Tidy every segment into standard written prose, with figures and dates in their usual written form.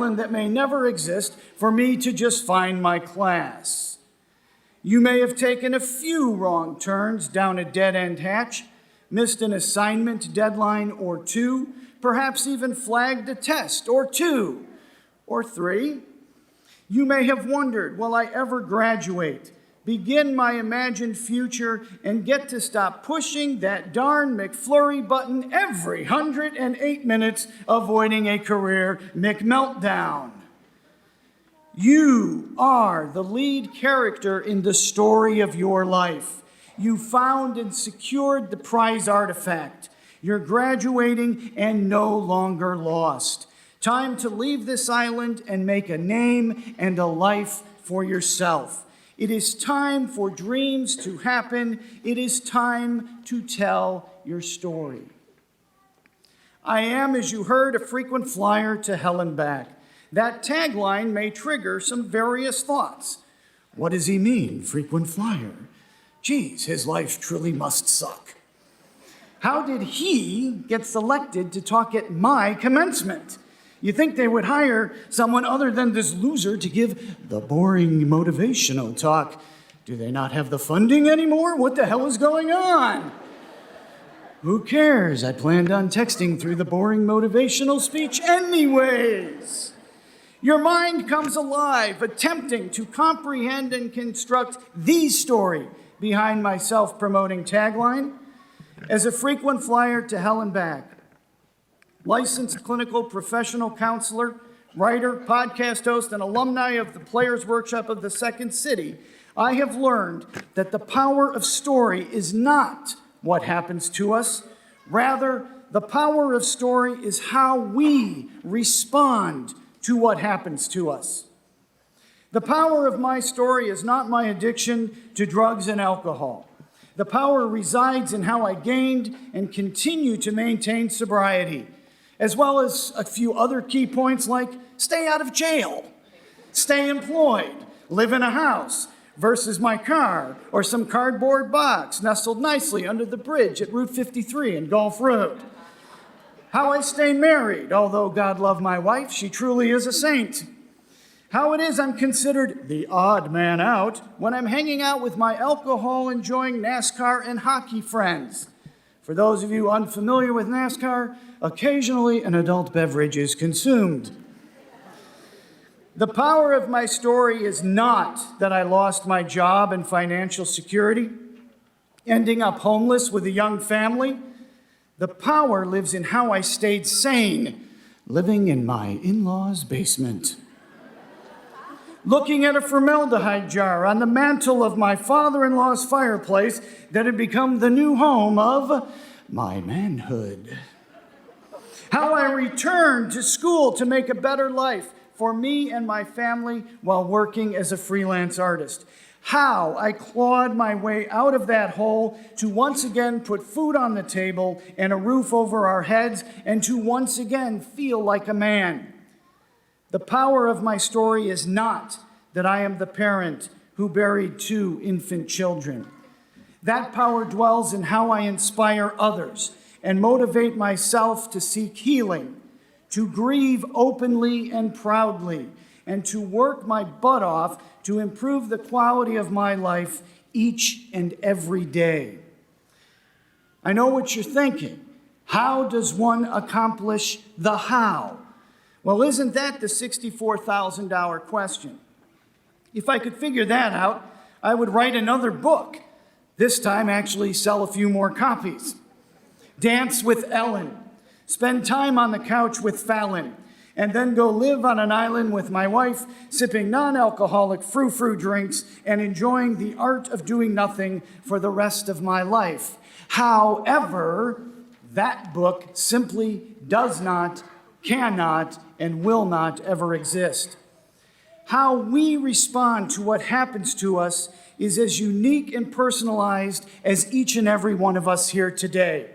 island that may never exist for me to just find my class. You may have taken a few wrong turns down a dead-end hatch, missed an assignment deadline or two, perhaps even flagged a test or two or three. You may have wondered, will I ever graduate, begin my imagined future, and get to stop pushing that darn McFlurry button every 108 minutes, avoiding a career McMeltdown. You are the lead character in the story of your life. You found and secured the prize artifact. You're graduating and no longer lost. Time to leave this island and make a name and a life for yourself. It is time for dreams to happen. It is time to tell your story. I am, as you heard, a frequent flyer to hell and back. That tagline may trigger some various thoughts. What does he mean, frequent flyer? Geez, his life truly must suck. How did he get selected to talk at my commencement? You think they would hire someone other than this loser to give the boring motivational talk. Do they not have the funding anymore? What the hell is going on? Who cares? I planned on texting through the boring motivational speech anyways. Your mind comes alive, attempting to comprehend and construct the story behind my self-promoting tagline. As a frequent flyer to hell and back, licensed clinical professional counselor, writer, podcast host, and alumni of the Players Workshop of the Second City, I have learned that the power of story is not what happens to us. Rather, the power of story is how we respond to what happens to us. The power of my story is not my addiction to drugs and alcohol. The power resides in how I gained and continue to maintain sobriety, as well as a few other key points like stay out of jail, stay employed, live in a house versus my car or some cardboard box nestled nicely under the bridge at Route 53 and Gulf Road. How I stay married, although God love my wife, she truly is a saint. How it is I'm considered the odd man out when I'm hanging out with my alcohol-enjoying NASCAR and hockey friends. For those of you unfamiliar with NASCAR, occasionally an adult beverage is consumed. The power of my story is not that I lost my job and financial security, ending up homeless with a young family. The power lives in how I stayed sane, living in my in-laws' basement. Looking at a formaldehyde jar on the mantle of my father-in-law's fireplace that had become the new home of my manhood. How I returned to school to make a better life for me and my family while working as a freelance artist. How I clawed my way out of that hole to once again put food on the table and a roof over our heads and to once again feel like a man. The power of my story is not that I am the parent who buried 2 infant children. That power dwells in how I inspire others and motivate myself to seek healing, to grieve openly and proudly, and to work my butt off to improve the quality of my life each and every day. I know what you're thinking. How does one accomplish the how? Well, isn't that the $64,000 question? If I could figure that out, I would write another book, this time actually sell a few more copies. Dance with Ellen, spend time on the couch with Fallon, and then go live on an island with my wife, sipping non-alcoholic frou-frou drinks and enjoying the art of doing nothing for the rest of my life. However, that book simply does not, cannot, and will not ever exist. How we respond to what happens to us is as unique and personalized as each and every one of us here today.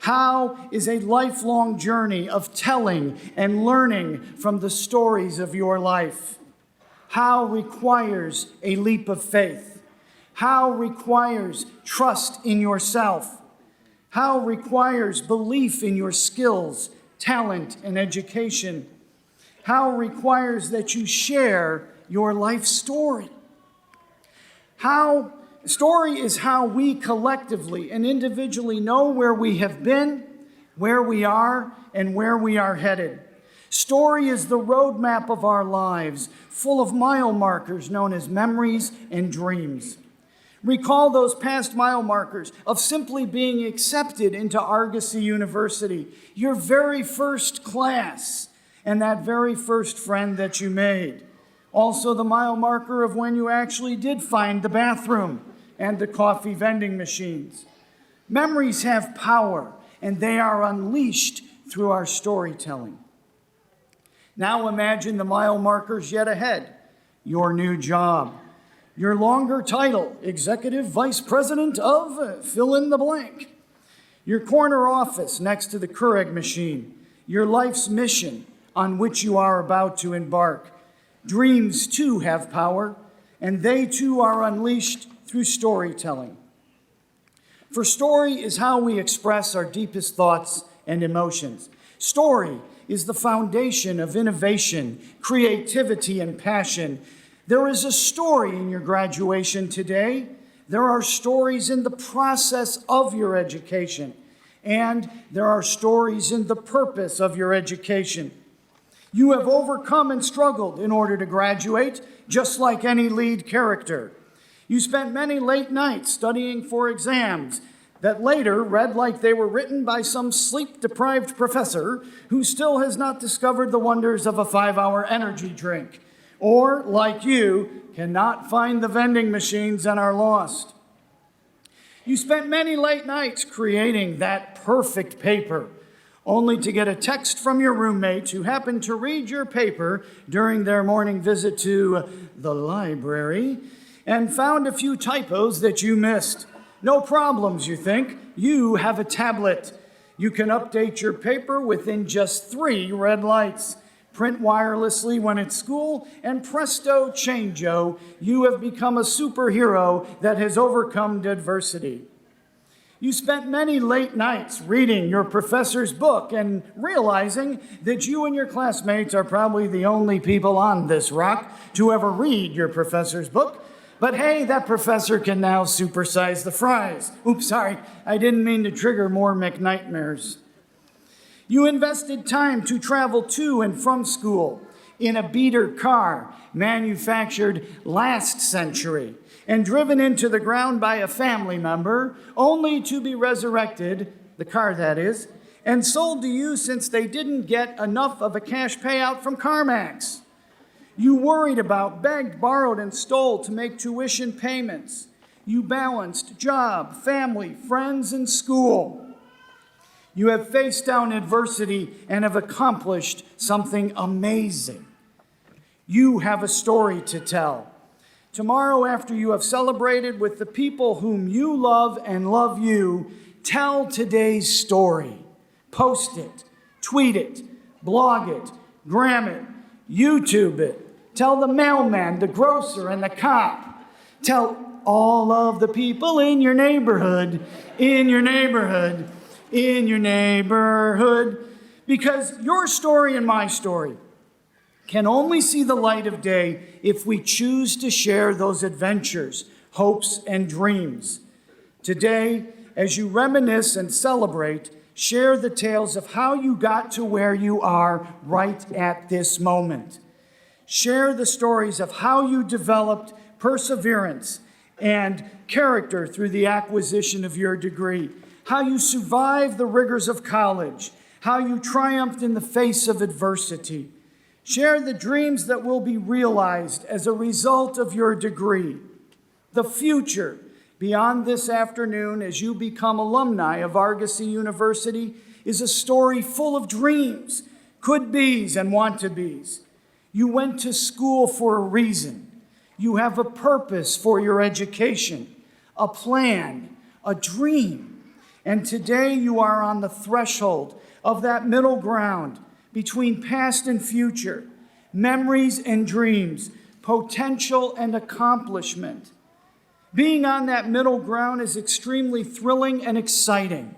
How is a lifelong journey of telling and learning from the stories of your life. How requires a leap of faith. How requires trust in yourself. How requires belief in your skills, talent, and education. How requires that you share your life story. Story is how we collectively and individually know where we have been, where we are, and where we are headed. Story is the roadmap of our lives, full of mile markers known as memories and dreams. Recall those past mile markers of simply being accepted into Argosy University, your very first class, and that very first friend that you made. Also the mile marker of when you actually did find the bathroom and the coffee vending machines. Memories have power, and they are unleashed through our storytelling. Now imagine the mile markers yet ahead. Your new job, your longer title, Executive Vice President of fill in the blank. Your corner office next to the Keurig machine, your life's mission on which you are about to embark. Dreams too have power, and they too are unleashed through storytelling. For story is how we express our deepest thoughts and emotions. Story is the foundation of innovation, creativity, and passion. There is a story in your graduation today. There are stories in the process of your education, and there are stories in the purpose of your education. You have overcome and struggled in order to graduate, just like any lead character. You spent many late nights studying for exams that later read like they were written by some sleep-deprived professor who still has not discovered the wonders of a 5-hour energy drink, or, like you, cannot find the vending machines and are lost. You spent many late nights creating that perfect paper, only to get a text from your roommate who happened to read your paper during their morning visit to the library and found a few typos that you missed. No problems, you think. You have a tablet. You can update your paper within just 3 red lights. Print wirelessly when at school, and presto changeo, you have become a superhero that has overcome adversity. You spent many late nights reading your professor's book and realizing that you and your classmates are probably the only people on this rock to ever read your professor's book. But hey, that professor can now supersize the fries. Oops, sorry, I didn't mean to trigger more McNightmares. You invested time to travel to and from school in a beater car manufactured last century and driven into the ground by a family member, only to be resurrected, the car that is, and sold to you since they didn't get enough of a cash payout from CarMax. You worried about, begged, borrowed, and stole to make tuition payments. You balanced job, family, friends, and school. You have faced down adversity and have accomplished something amazing. You have a story to tell. Tomorrow, after you have celebrated with the people whom you love and love you, tell today's story. Post it, tweet it, blog it, gram it, YouTube it. Tell the mailman, the grocer, and the cop. Tell all of the people in your neighborhood, because your story and my story can only see the light of day if we choose to share those adventures, hopes, and dreams. Today, as you reminisce and celebrate, share the tales of how you got to where you are right at this moment. Share the stories of how you developed perseverance and character through the acquisition of your degree, how you survived the rigors of college, how you triumphed in the face of adversity. Share the dreams that will be realized as a result of your degree. The future beyond this afternoon as you become alumni of Argosy University is a story full of dreams, could-bes and want-to-bes. You went to school for a reason. You have a purpose for your education, a plan, a dream. And today you are on the threshold of that middle ground between past and future, memories and dreams, potential and accomplishment. Being on that middle ground is extremely thrilling and exciting.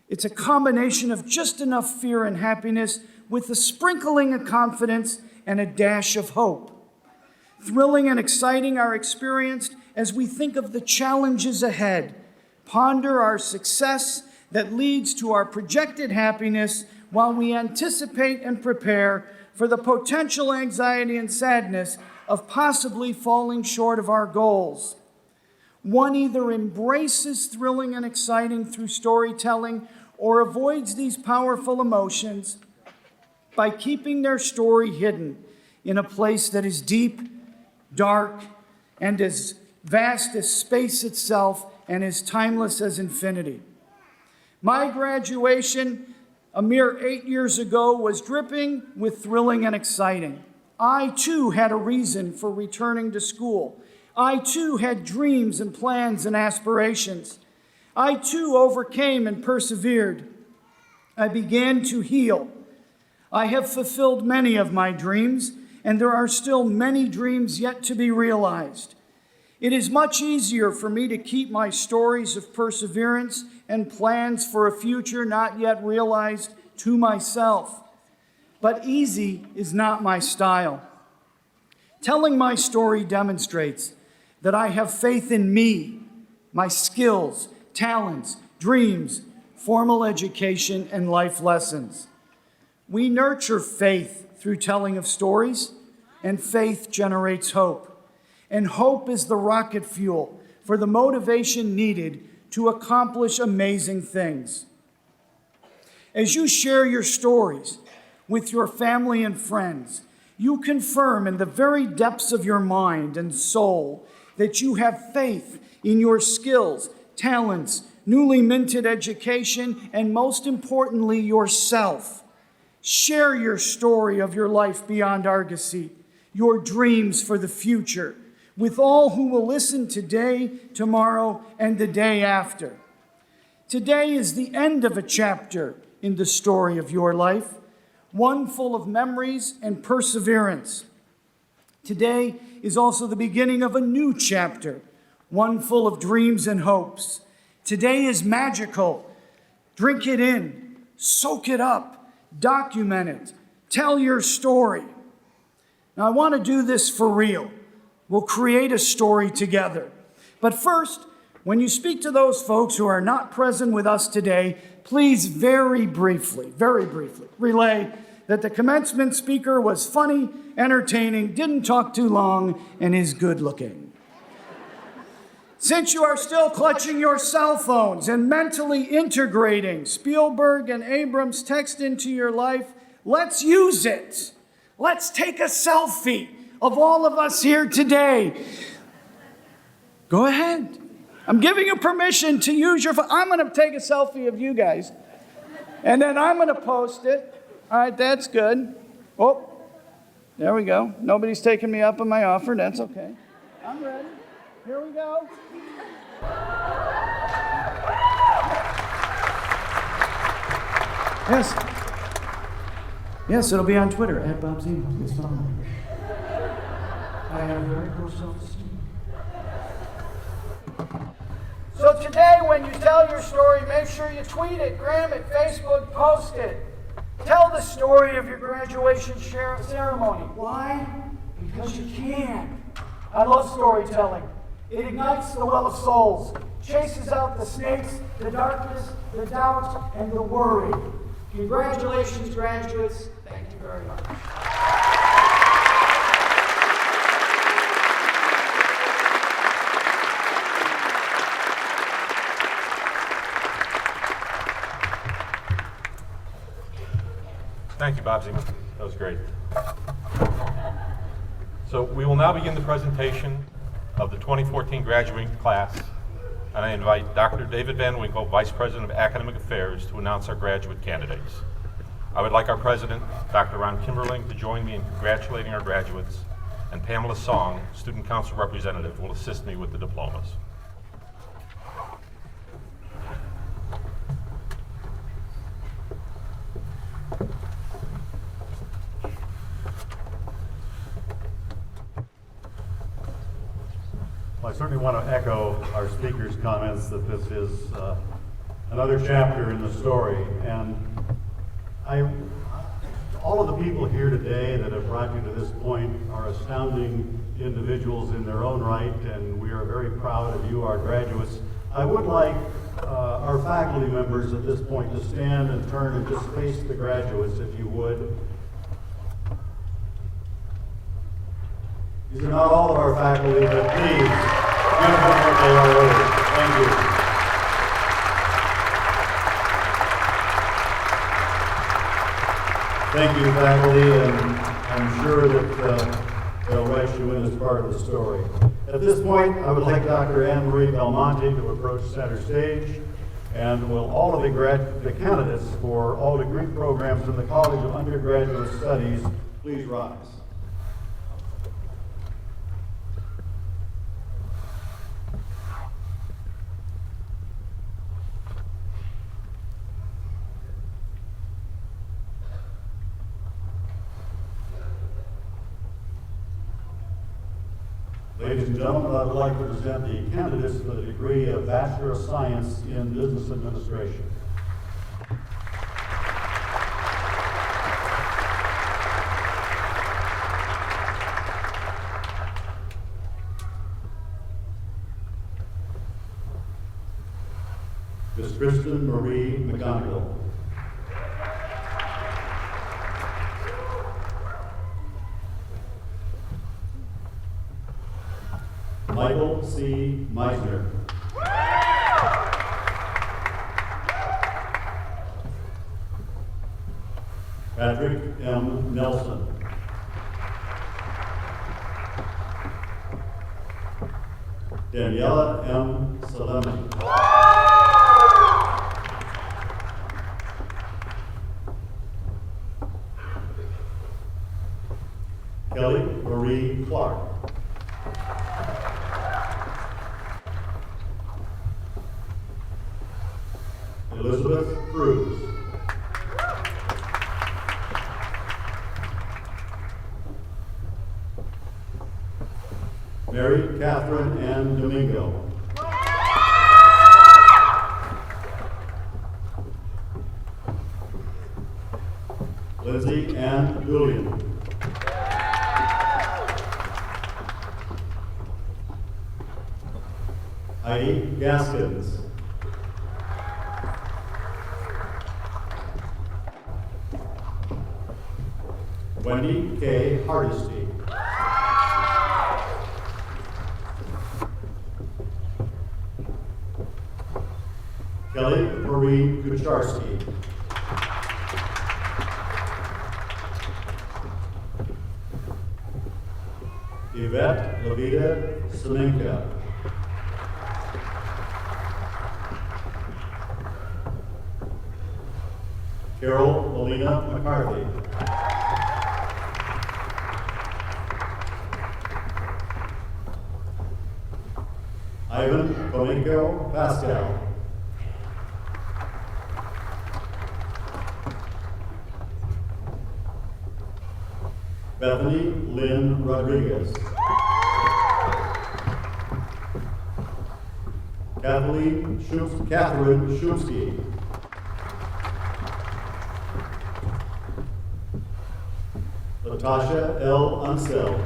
It's a combination of just enough fear and happiness with a sprinkling of confidence and a dash of hope. Thrilling and exciting are experienced as we think of the challenges ahead, ponder our success that leads to our projected happiness while we anticipate and prepare for the potential anxiety and sadness of possibly falling short of our goals. One either embraces thrilling and exciting through storytelling or avoids these powerful emotions by keeping their story hidden in a place that is deep, dark, and as vast as space itself and as timeless as infinity. My graduation, a mere 8 years ago, was dripping with thrilling and exciting. I, too, had a reason for returning to school. I, too, had dreams and plans and aspirations. I, too, overcame and persevered. I began to heal. I have fulfilled many of my dreams, and there are still many dreams yet to be realized. It is much easier for me to keep my stories of perseverance and plans for a future not yet realized to myself. But easy is not my style. Telling my story demonstrates that I have faith in me, my skills, talents, dreams, formal education, and life lessons. We nurture faith through telling of stories, and faith generates hope. And hope is the rocket fuel for the motivation needed to accomplish amazing things. As you share your stories with your family and friends, you confirm in the very depths of your mind and soul that you have faith in your skills, talents, newly minted education, and most importantly, yourself. Share your story of your life beyond Argosy, your dreams for the future, with all who will listen today, tomorrow, and the day after. Today is the end of a chapter in the story of your life, one full of memories and perseverance. Today is also the beginning of a new chapter, one full of dreams and hopes. Today is magical. Drink it in, soak it up, document it, tell your story. Now, I want to do this for real. We'll create a story together. But first, when you speak to those folks who are not present with us today, please very briefly, relay that the commencement speaker was funny, entertaining, didn't talk too long, and is good looking. Since you are still clutching your cell phones and mentally integrating Spielberg and Abrams' text into your life, let's use it. Let's take a selfie of all of us here today. Go ahead. I'm giving you permission to use your phone. I'm going to take a selfie of you guys, and then I'm going to post it. All right, that's good. Oh, there we go. Nobody's taking me up on my offer. That's okay. I'm ready. Here we go. Yes. Yes, it'll be on Twitter, @BobZemo. Please follow me. I have very poor self-esteem. So today, when you tell your story, make sure you tweet it, gram it, Facebook, post it. Tell the story of your graduation ceremony. Why? Because you can. I love storytelling. It ignites the well of souls, chases out the snakes, the darkness, the doubt, and the worry. Congratulations, graduates. Thank you very much. Thank you, Bob Zemo. That was great. So we will now begin the presentation of the 2014 graduating class, and I invite Dr. David Van Winkle, Vice President of Academic Affairs, to announce our graduate candidates. I would like our President, Dr. Ron Kimberling, to join me in congratulating our graduates, and Pamela Song, Student Council Representative, will assist me with the diplomas. Well, I certainly want to echo our speaker's comments that this is another chapter in the story, and All of the people here today that have brought you to this point are astounding individuals in their own right, and we are very proud of you, our graduates. I would like our faculty members at this point to stand and turn and just face the graduates, if you would. These are not all of our faculty, but please give them what they are owed. Thank you. Thank you, faculty, and I'm sure that they'll write you in as part of the story. At this point, I would like Dr. Anne Marie Belmonte to approach center stage, and will all of the candidates for all degree programs in the College of Undergraduate Studies please rise. Ladies and gentlemen, I would like to present the candidates for the degree of Bachelor of Science in Business Administration. Ms. Kristen Marie McGonigal. Michael C. Meisner. Patrick M. Nelson. Daniela M. Salemi. Kelly Marie Clark. Elizabeth Cruz. Mary Catherine Ann Domingo. Lindsay Ann Julian. Heidi Gaskins. Wendy K. Hardesty. Kelly Marie Kucharski. Yvette Levita Semenka. Carol Melina McCarthy. Ivan Komenko Pascal. Bethany Lynn Rodriguez. Catherine Shumsky. Latasha L. Unseld.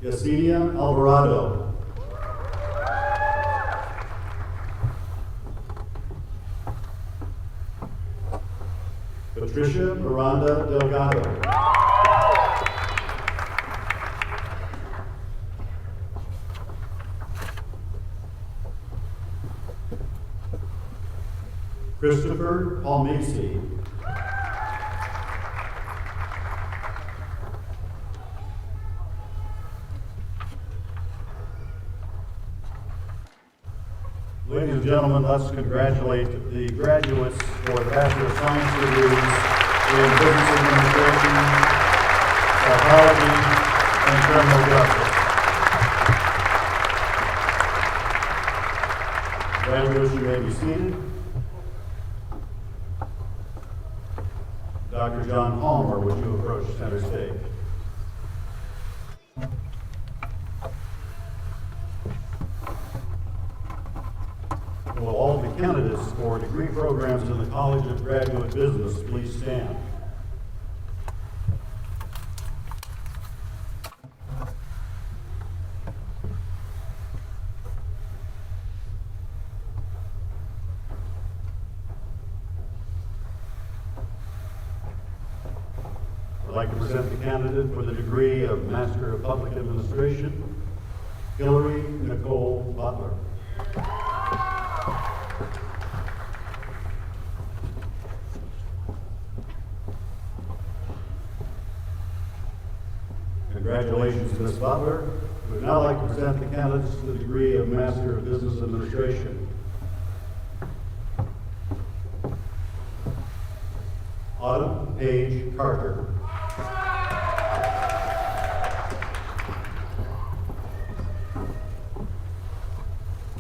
Yesenia Alvarado. Patricia Miranda Delgado. Christopher Palmisi. Ladies and gentlemen, let's congratulate the graduates for the Bachelor of Science degrees in Business Administration, Psychology, and Criminal Justice. Graduates, you may be seated. Dr. John Palmer, would you approach center stage? will all the candidates for degree programs in the College of Graduate Business please stand? I'd like to present the candidate for the degree of Master of Public Administration, Hillary Nicole Butler. Congratulations, Ms. Butler. We would now like to present the candidates to the degree of Master of Business Administration. Autumn Paige Carter.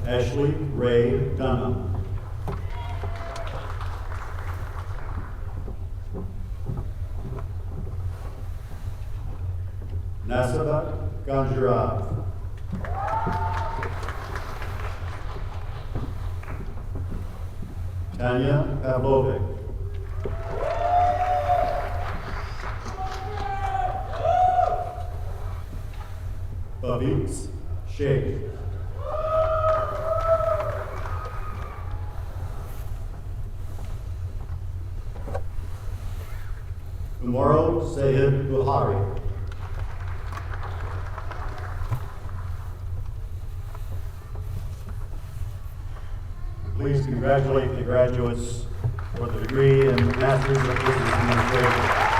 Ashley Ray Dunham. Nasabat Ganjarav. Tanya Pavlovic. Babitz Sheikh. Umaro Sayed Buhari. Please congratulate the graduates for the degree in Masters of Business Administration.